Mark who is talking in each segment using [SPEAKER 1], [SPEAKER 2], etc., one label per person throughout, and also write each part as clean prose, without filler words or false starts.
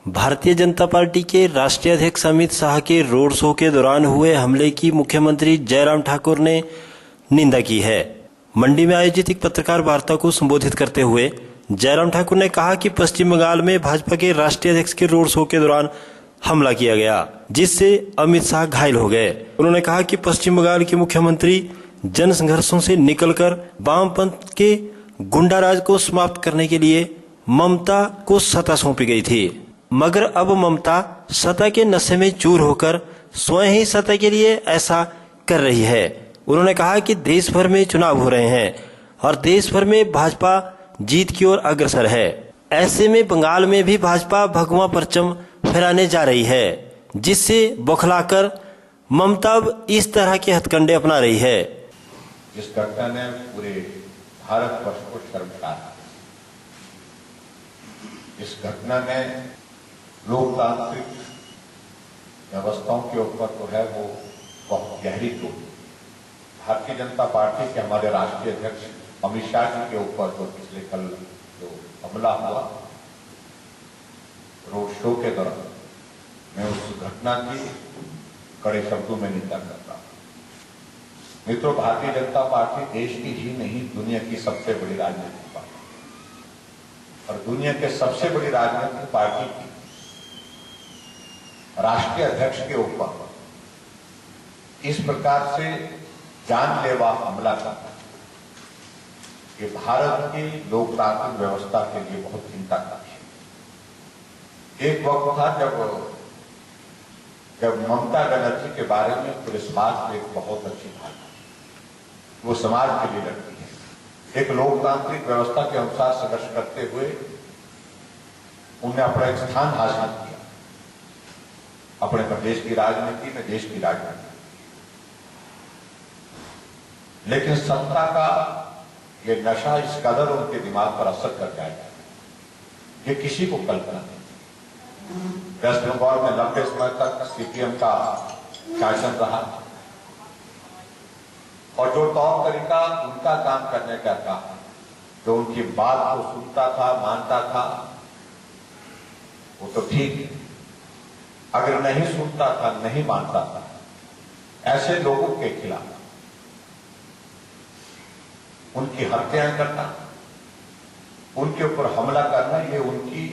[SPEAKER 1] Bharatiya Janata party के राष्ट्रीय अध्यक्ष अमित शाह के रोड शो के दौरान हुए हमले की मुख्यमंत्री जयराम ठाकुर ने निंदा की है। मंडी में आयोजित एक पत्रकार वार्ता को संबोधित करते हुए जयराम ठाकुर ने कहा कि पश्चिम बंगाल में भाजपा के राष्ट्रीय अध्यक्ष के रोड शो के दौरान हमला किया गया, जिससे अमित शाह घायल हो गए। उन्होंने कहा कि पश्चिम बंगाल के मुख्यमंत्री जन संघर्षों से निकलकर वामपंथ के गुंडाराज को समाप्त करने के लिए ममता को सत्ता सौंपी गई थी, मगर अब ममता सत्ता के नशे में चूर होकर स्वयं ही सत्ता के लिए ऐसा कर रही है। उन्होंने कहा कि देश भर में चुनाव हो रहे हैं और देश भर में भाजपा जीत की ओर अग्रसर है। ऐसे में बंगाल में भी भाजपा भगवा परचम फहराने जा रही है, जिससे बौखलाकर ममता अब इस तरह के हथकंडे अपना रही है।
[SPEAKER 2] इस घटना ने पूरे भारत वर्ष को शर्मसार। इस घटना ने लोकतांत्रिक व्यवस्थाओं के ऊपर तो है वो बहुत गहरी चोट। भारतीय जनता पार्टी के हमारे राष्ट्रीय अध्यक्ष अमित शाह जी के ऊपर तो पिछले कल जो हमला हुआ रोड शो के दौरान, मैं उस घटना की कड़े शब्दों में निंदा करता हूं। मित्रों, भारतीय जनता पार्टी देश की ही नहीं दुनिया की सबसे बड़ी राजनीतिक पार्टी और दुनिया के सबसे बड़ी राजनीतिक पार्टी की राष्ट्रीय अध्यक्ष के ऊपर इस प्रकार से जानलेवा हमला करना ये भारत की लोकतांत्रिक व्यवस्था के लिए बहुत चिंता का विषय। एक वक्त था जब ममता बनर्जी के बारे में पूरे समाज में एक बहुत अच्छी धारणा, वो समाज के लिए लड़ती है, एक लोकतांत्रिक व्यवस्था के अनुसार संघर्ष करते हुए उन्हें अपना एक स्थान हासिल किया अपने प्रदेश की राजनीति में, देश की राजनीति। लेकिन सत्ता का ये नशा इस कदर उनके दिमाग पर असर कर जाएगा, ये किसी को कल्पना नहीं। वेस्ट बंगाल में लंबे समय तक सीपीएम का शासन रहा और जो तौर तरीका उनका काम करने का था, जो उनकी बात को सुनता था, मानता था, वो तो ठीक है। अगर नहीं सुनता था, नहीं मानता था, ऐसे लोगों के खिलाफ उनकी हत्याएं करना, उनके ऊपर हमला करना, ये उनकी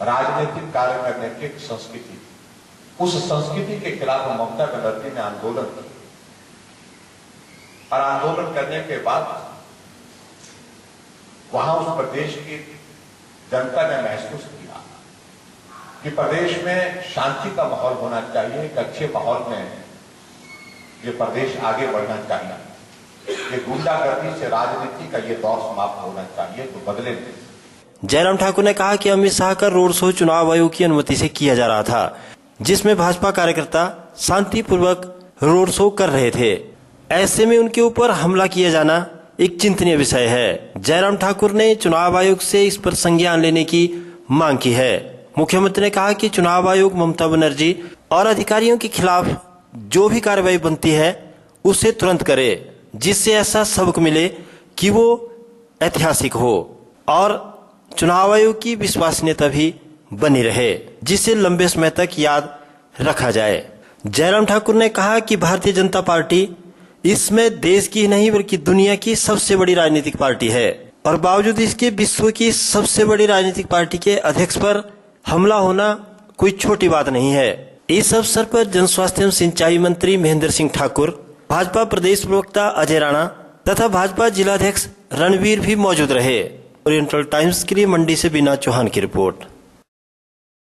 [SPEAKER 2] राजनीतिक कार्य करने की एक संस्कृति। उस संस्कृति के खिलाफ ममता बनर्जी ने आंदोलन किया और आंदोलन करने के बाद वहां उस प्रदेश की जनता ने महसूस किया कि प्रदेश में शांति का माहौल होना चाहिए, एक अच्छे माहौल में ये प्रदेश आगे बढ़ना चाहिए, ये गुंडागर्दी से राजनीति का ये दौर समाप्त होना चाहिए, तो बदले में।
[SPEAKER 1] जयराम ठाकुर ने कहा कि अमित शाह का रोड शो चुनाव आयोग की अनुमति से किया जा रहा था, जिसमें भाजपा कार्यकर्ता शांतिपूर्वक रोड शो कर रहे थे। ऐसे में उनके ऊपर हमला किया जाना एक चिंतनीय विषय है। जयराम ठाकुर ने चुनाव आयोग से इस पर संज्ञान लेने की मांग की है। मुख्यमंत्री ने कहा कि चुनाव आयोग ममता बनर्जी और अधिकारियों के खिलाफ जो भी कार्रवाई बनती है उसे तुरंत करे, जिससे ऐसा सबक मिले कि वो ऐतिहासिक हो और चुनाव आयोग की विश्वसनीयता भी बनी रहे, जिसे लंबे समय तक याद रखा जाए। जयराम ठाकुर ने कहा कि भारतीय जनता पार्टी इसमें देश की नहीं बल्कि दुनिया की सबसे बड़ी राजनीतिक पार्टी है और बावजूद इसके विश्व की सबसे बड़ी राजनीतिक पार्टी के अध्यक्ष पर हमला होना कोई छोटी बात नहीं है। इस अवसर पर जन स्वास्थ्य एवं सिंचाई मंत्री महेंद्र सिंह ठाकुर, भाजपा प्रदेश प्रवक्ता अजय राणा तथा भाजपा जिलाध्यक्ष रणवीर भी मौजूद रहे। ओरिएंटल टाइम्स के लिए मंडी से बीना चौहान की रिपोर्ट।